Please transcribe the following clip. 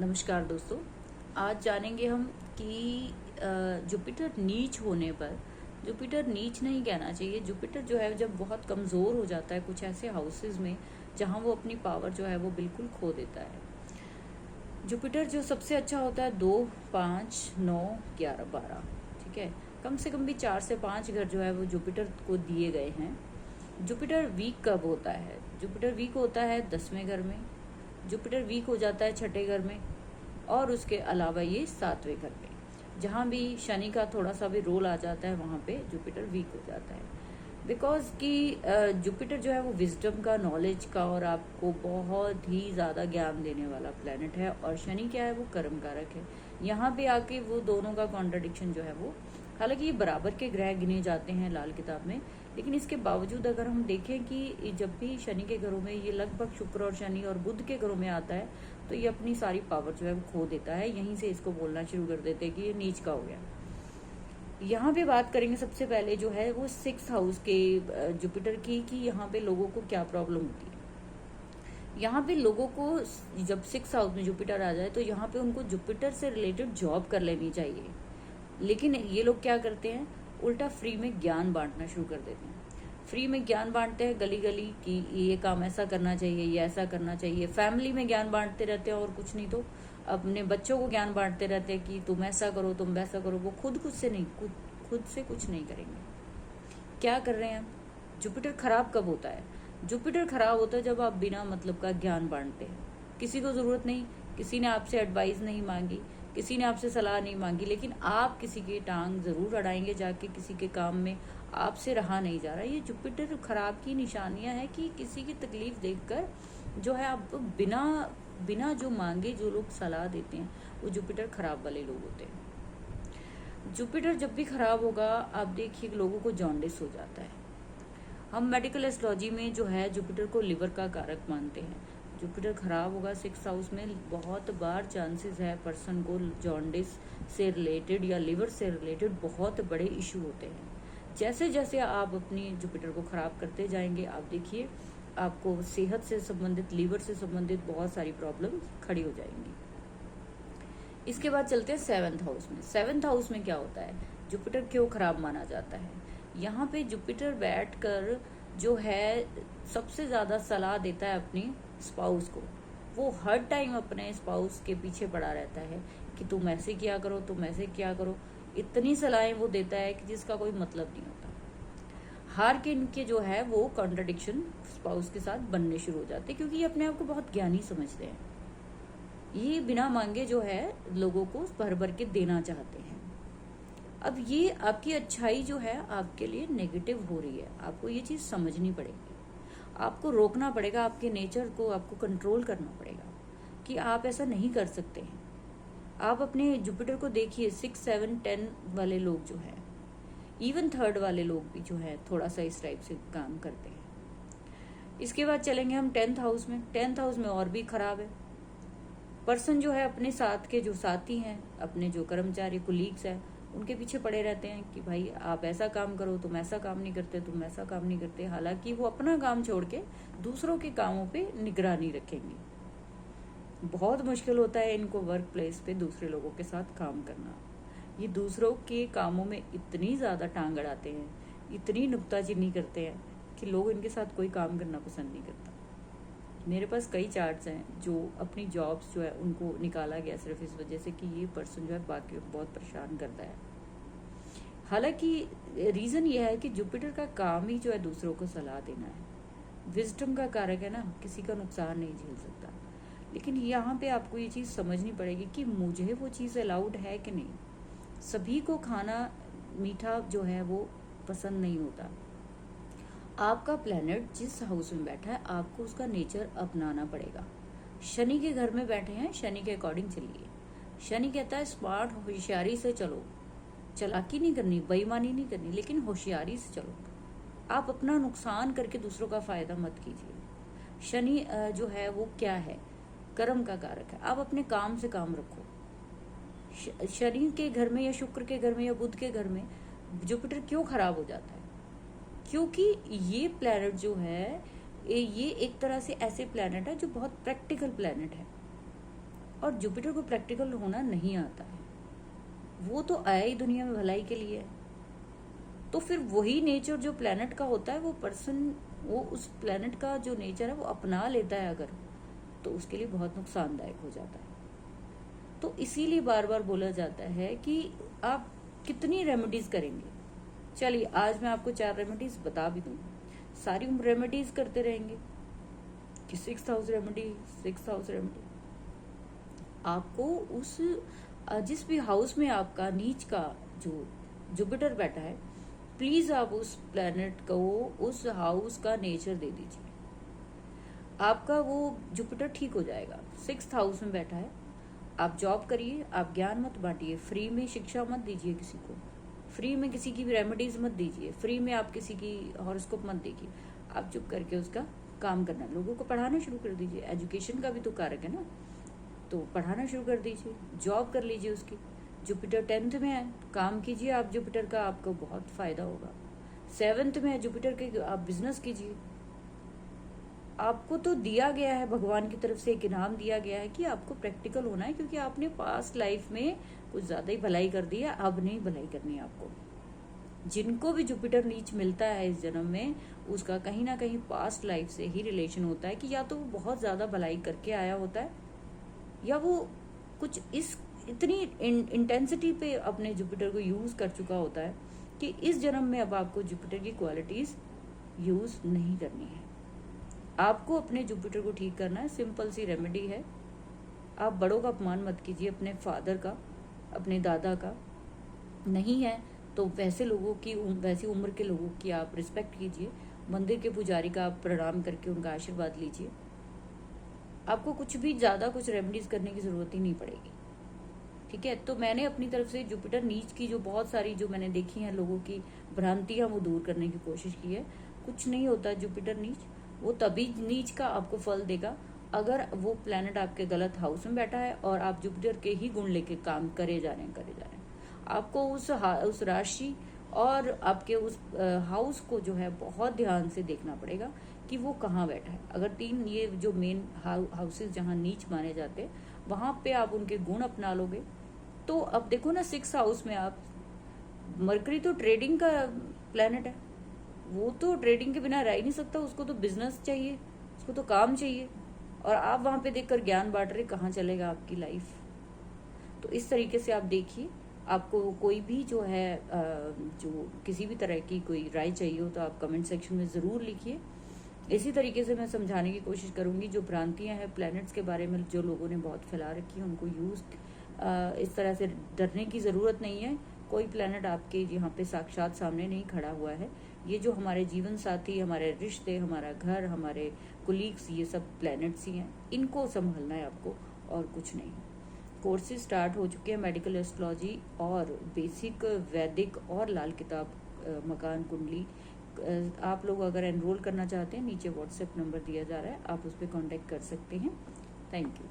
नमस्कार दोस्तों। आज जानेंगे हम कि जुपिटर नीच होने पर, जुपिटर नीच नहीं कहना चाहिए। जुपिटर जो है जब बहुत कमज़ोर हो जाता है कुछ ऐसे हाउसेस में जहां वो अपनी पावर जो है वो बिल्कुल खो देता है। जुपिटर जो सबसे अच्छा होता है 2, 5, 9, 11, 12। ठीक है, कम से कम भी 4 से 5 घर जो है वो जुपिटर को दिए गए हैं। जुपिटर वीक कब होता है? जुपिटर वीक होता है 10वें घर में। जुपिटर वीक हो जाता है 6ठे घर में, और उसके अलावा ये 7वें घर पे, जहाँ भी शनि का थोड़ा सा भी रोल आ जाता है वहाँ पे जुपिटर वीक हो जाता है। बिकॉज कि जुपिटर जो है वो विजडम का, नॉलेज का और आपको बहुत ही ज़्यादा ज्ञान देने वाला प्लेनेट है, और शनि क्या है, वो कर्म कारक है। यहाँ पे आके वो दोनों का कॉन्ट्रडिक्शन जो है वो, हालांकि ये बराबर के ग्रह गिने जाते हैं लाल किताब में, लेकिन इसके बावजूद अगर हम देखें कि जब भी शनि के घरों में ये लगभग शुक्र और शनि और बुध के घरों में आता है तो ये अपनी सारी पावर जो है वो खो देता है। यहीं से इसको बोलना शुरू कर देते हैं कि ये नीच का हो गया। यहाँ पे बात करेंगे सबसे पहले जो है वो 6th हाउस के जुपिटर की, कि यहाँ पे लोगों को क्या प्रॉब्लम होती है। यहाँ पे लोगों को जब 6th हाउस में जुपिटर आ जाए तो यहाँ पे उनको जुपिटर से रिलेटेड जॉब कर लेनी चाहिए, लेकिन ये लोग क्या करते हैं, उल्टा फ्री में ज्ञान बांटना शुरू कर देते हैं। फ्री में ज्ञान बांटते हैं गली गली कि ये काम ऐसा करना चाहिए, ये ऐसा करना चाहिए। फैमिली में ज्ञान बांटते रहते हैं और कुछ नहीं तो अपने बच्चों को ज्ञान बांटते रहते हैं कि तुम ऐसा करो, तुम वैसा करो। वो खुद से नहीं, खुद से कुछ नहीं करेंगे। क्या कर रहे हैं? जुपिटर खराब कब होता है? जुपिटर खराब होता है जब आप बिना मतलब का ज्ञान बांटते हैं। किसी को जरूरत नहीं, किसी ने आपसे एडवाइस नहीं मांगी, किसी ने आपसे सलाह नहीं मांगी, लेकिन आप किसी की टांग जरूर अड़ाएंगे जाके, किसी के काम में आपसे रहा नहीं जा रहा। ये जुपिटर खराब की निशानियां है कि किसी की तकलीफ देखकर जो है आप बिना बिना जो मांगे जो लोग सलाह देते हैं वो जुपिटर खराब वाले लोग होते हैं। जुपिटर जब भी खराब होगा आप देखिए लोगों को जॉन्डिस हो जाता है। हम मेडिकल एस्ट्रोलॉजी में जो है जुपिटर को लिवर का कारक मानते हैं। जुपिटर खराब होगा 6th हाउस में, बहुत बार चांसेस है पर्सन को जॉन्डिस से रिलेटेड या लिवर से रिलेटेड बहुत बड़े इशू होते हैं। जैसे जैसे आप अपनी जुपिटर को खराब करते जाएंगे आप देखिए आपको सेहत से संबंधित, लिवर से संबंधित बहुत सारी प्रॉब्लम खड़ी हो जाएंगी। इसके बाद चलते हैं 7th हाउस में। 7th हाउस में क्या होता है, जुपिटर क्यों खराब माना जाता है? यहाँ पे जुपिटर बैठकर जो है सबसे ज्यादा सलाह देता है अपनी स्पाउस को। वो हर टाइम अपने स्पाउस के पीछे पड़ा रहता है कि तुम ऐसे किया करो, तुम ऐसे किया करो। इतनी सलाहें वो देता है कि जिसका कोई मतलब नहीं होता। हार के इनके जो है वो कॉन्ट्रडिक्शन स्पाउस के साथ बनने शुरू हो जाते हैं, क्योंकि ये अपने आप को बहुत ज्ञानी समझते हैं। ये बिना मांगे जो है लोगों को भर भर के देना चाहते हैं। अब ये आपकी अच्छाई जो है आपके लिए नेगेटिव हो रही है, आपको ये चीज समझनी पड़ेगी। आपको रोकना पड़ेगा, आपके नेचर को आपको कंट्रोल करना पड़ेगा कि आप ऐसा नहीं कर सकते हैं। आप अपने जुपिटर को देखिए, 6, 7, 10 वाले लोग जो है, इवन 3rd वाले लोग भी जो है थोड़ा सा इस टाइप से काम करते हैं। इसके बाद चलेंगे हम 10th हाउस में। 10th हाउस में और भी खराब है। पर्सन जो है अपने साथ के जो साथी हैं, अपने जो कर्मचारी कुलीग्स हैं, उनके पीछे पड़े रहते हैं कि भाई आप ऐसा काम करो, तुम ऐसा काम नहीं करते, तुम ऐसा काम नहीं करते। हालांकि वो अपना काम छोड़ के दूसरों के कामों पे निगरानी रखेंगे। बहुत मुश्किल होता है इनको वर्क प्लेस पे दूसरे लोगों के साथ काम करना। ये दूसरों के कामों में इतनी ज़्यादा टांग अड़ाते हैं, इतनी नुक्ताचीनी करते हैं कि लोग इनके साथ कोई काम करना पसंद नहीं करता। मेरे पास कई चार्ट्स हैं जो अपनी जॉब्स जो है उनको निकाला गया सिर्फ इस वजह से कि ये पर्सन जो है बाकी को बहुत परेशान करता है। हालांकि रीज़न ये है कि जुपिटर का काम ही जो है दूसरों को सलाह देना है। विजडम का कारक है ना, किसी का नुकसान नहीं झेल सकता। लेकिन यहाँ पे आपको ये चीज़ समझनी पड़ेगी कि मुझे वो चीज़ अलाउड है कि नहीं। सभी को खाना मीठा जो है वो पसंद नहीं होता। आपका प्लेनेट जिस हाउस में बैठा है आपको उसका नेचर अपनाना पड़ेगा। शनि के घर में बैठे हैं, शनि के अकॉर्डिंग चलिए। शनि कहता है स्मार्ट, होशियारी से चलो, चालाकी नहीं करनी, बेईमानी नहीं करनी, लेकिन होशियारी से चलो। आप अपना नुकसान करके दूसरों का फायदा मत कीजिए। शनि जो है वो क्या है, कर्म का कारक है। आप अपने काम से काम रखो। शनि के घर में या शुक्र के घर में या बुध के घर में जुपिटर क्यों खराब हो जाता है? क्योंकि ये प्लैनेट जो है ये एक तरह से ऐसे प्लैनेट है जो बहुत प्रैक्टिकल प्लैनेट है। और जुपिटर को प्रैक्टिकल होना नहीं आता है। वो तो आया ही दुनिया में भलाई के लिए है। तो फिर वही नेचर जो प्लेनेट का होता है, वो पर्सन वो उस प्लेनेट का जो नेचर है वो अपना लेता है अगर, तो उसके लिए बहुत नुकसानदायक हो जाता है। तो इसीलिए बार बार बोला जाता है कि आप कितनी रेमेडीज करेंगे। चलिए आज मैं आपको 4 रेमेडीज बता भी दूँ, सारी रेमेडीज करते रहेंगे कि 6 हाउस रेमेडी, 6 हाउस रेमेडी। आपको उस जिस भी हाउस में आपका नीच का जो जुपिटर बैठा है, प्लीज आप उस प्लेनेट को उस हाउस का नेचर दे दीजिए, आपका वो जुपिटर ठीक हो जाएगा। 6th हाउस में बैठा है, आप जॉब करिए, आप ज्ञान मत बांटिए, फ्री में शिक्षा मत दीजिए किसी को, फ्री में किसी की भी रेमेडीज मत दीजिए, फ्री में आप किसी की हॉरोस्कोप मत देखिए, आप चुप करके उसका काम करना, लोगों को पढ़ाना शुरू कर दीजिए। एजुकेशन का भी तो कारक है ना, तो पढ़ाना शुरू कर दीजिए, जॉब कर लीजिए उसकी। जुपिटर 10th में है, काम कीजिए आप जुपिटर का, आपको बहुत फायदा होगा। 7th में है जुपिटर के, आप बिजनेस कीजिए। आपको तो दिया गया है, भगवान की तरफ से एक इनाम दिया गया है कि आपको प्रैक्टिकल होना है, क्योंकि आपने पास्ट लाइफ में कुछ ज्यादा ही भलाई कर दी है, अब नहीं भलाई करनी है आपको। जिनको भी जुपिटर नीच मिलता है इस जन्म में, उसका कहीं ना कहीं पास्ट लाइफ से ही रिलेशन होता है कि या तो वो बहुत ज्यादा भलाई करके आया होता है, या वो कुछ इतनी इंटेंसिटी पे अपने जुपिटर को यूज कर चुका होता है कि इस जन्म में अब आपको जुपिटर की क्वालिटीज यूज नहीं करनी है। आपको अपने जुपिटर को ठीक करना है, सिंपल सी रेमेडी है। आप बड़ों का अपमान मत कीजिए, अपने फादर का, अपने दादा का। नहीं है तो वैसे लोगों की, वैसी उम्र के लोगों की आप रिस्पेक्ट कीजिए। मंदिर के पुजारी का आप प्रणाम करके उनका आशीर्वाद लीजिए। आपको कुछ भी ज्यादा कुछ रेमेडीज करने की जरूरत ही नहीं पड़ेगी, ठीक है। तो मैंने अपनी तरफ से जुपिटर नीच की जो बहुत सारी जो मैंने देखी हैं लोगों की भ्रांतियां, वो दूर करने की कोशिश की है। कुछ नहीं होता जुपिटर नीच, वो तभी नीच का आपको फल देगा अगर वो प्लेनेट आपके गलत हाउस में बैठा है और आप जुपिटर के ही गुण लेके काम करे जा रहे हैं। आपको उस राशि और आपके उस हाउस को जो है बहुत ध्यान से देखना पड़ेगा कि वो कहाँ बैठा है। अगर 3 ये जो मेन हाउसेस जहाँ नीच माने जाते हैं, वहां पे आप उनके गुण अपना लोगे, तो अब देखो ना 6 हाउस में आप, मरकरी तो ट्रेडिंग का प्लेनेट है, वो तो ट्रेडिंग के बिना रह ही नहीं सकता, उसको तो बिजनेस चाहिए, उसको तो काम चाहिए, और आप वहां पे देखकर ज्ञान बांट रहे, कहाँ चलेगा आपकी लाइफ। तो इस तरीके से आप देखिए। आपको कोई भी जो है जो किसी भी तरह की कोई राय चाहिए हो तो आप कमेंट सेक्शन में ज़रूर लिखिए। इसी तरीके से मैं समझाने की कोशिश करूंगी। जो भ्रांतियां हैं प्लैनेट्स के बारे में जो लोगों ने बहुत फैला रखी है, उनको इस तरह से डरने की ज़रूरत नहीं है। कोई प्लैनेट आपके यहाँ पे साक्षात सामने नहीं खड़ा हुआ है। ये जो हमारे जीवन साथी, हमारे रिश्ते, हमारा घर, हमारे कुलीग्स, ये सब प्लैनेट्स ही हैं, इनको संभालना है आपको, और कुछ नहीं। कोर्सेज स्टार्ट हो चुके हैं, मेडिकल एस्ट्रोलॉजी और बेसिक वैदिक और लाल किताब मकान कुंडली। आप लोग अगर एनरोल करना चाहते हैं, नीचे व्हाट्सएप नंबर दिया जा रहा है, आप उस पर कॉन्टेक्ट कर सकते हैं। Thank you.